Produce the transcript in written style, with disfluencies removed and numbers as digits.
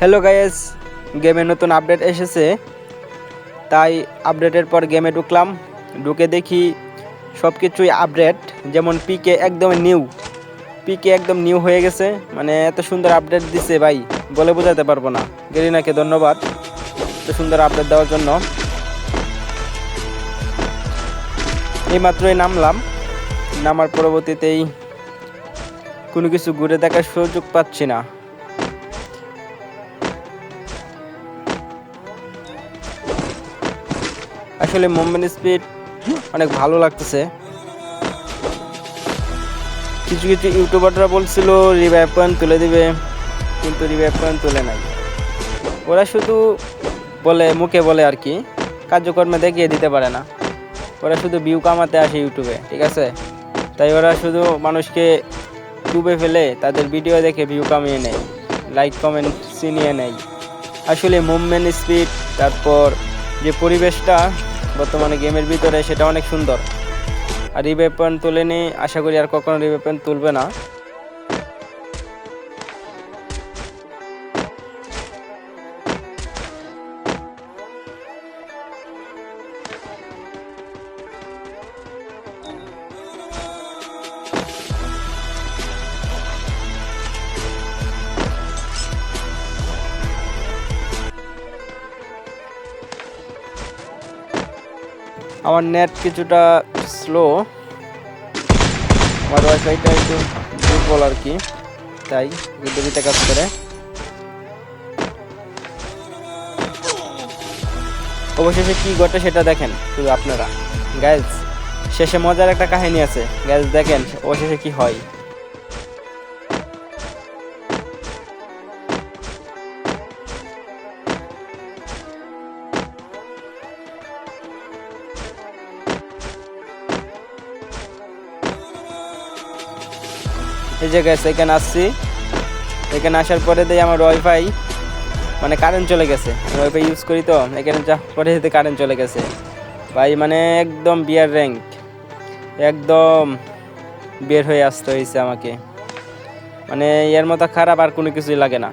Hello guys, গেমে নতুন update এসেছে, তাই আপডেটের পর গেমে ঢুকলাম। ঢুকে দেখি সব কিছুই আপডেট, যেমন পিকে একদম নিউ হয়ে গেছে। মানে এত সুন্দর আপডেট দিছে ভাই, বলে বোঝাতে পারবো না। গেরিনাকে ধন্যবাদ এত সুন্দর আপডেট দেওয়ার জন্য। এইমাত্রই নামার পরবর্তীতেই কোনো কিছু ঘুরে দেখার সুযোগ পাচ্ছি না। আসলে মুভমেন্ট স্পিড অনেক ভালো লাগতেছে। কিছু কিছু ইউটিউবাররা বলছিল রিভাইভ পয়েন্ট তুলে দিবে, কিন্তু রিভাইভ পয়েন্ট তুলে নাই। ওরা শুধু বলে, মুখে বলে আর কি, কার্যক্রমে দেখিয়ে দিতে পারে না। ওরা শুধু ভিউ কামাতে আসে ইউটিউবে, ঠিক আছে? তাই ওরা শুধু মানুষকে ডুবে ফেলে তাদের ভিডিও দেখে ভিউ কামিয়ে নেয়, লাইক কমেন্ট ছিনিয়ে নেয়। আসলে মুভমেন্ট স্পিড, তারপর যে পরিবেশটা বর্তমানে গেমের ভিতরে, সেটা অনেক সুন্দর। আর রিভাইভ পয়েন্ট তুলেনি, আশা করি আর কখনো রিভাইভ পয়েন্ট তুলবে না। আমার নেট কিছুটা স্লো, আমার ওয়াইফাইটা একটু দুর্বল আর কি, তাই দেরিতে কাজ করে। অবশেষে কি ঘটে সেটা দেখেন শুধু আপনারা গাইজ। শেষে মজার একটা কাহিনী আছে গাইজ, দেখেন অবশেষে কি হয়। এই যে গাইজ, এখানে আসছি, এখানে আসার পরে দিয়ে আমার ওয়াইফাই মানে কারেন্ট চলে গেছে। আমি ওয়াইফাই ইউজ করি, তো এখানে যা পরে যেতে কারেন্ট চলে গেছে ভাই। মানে একদম বিয়ার র্যাঙ্ক, একদম বের হয়ে আসতে হয়েছে আমাকে। মানে এর মতো খারাপ আর কোনো কিছুই লাগে না।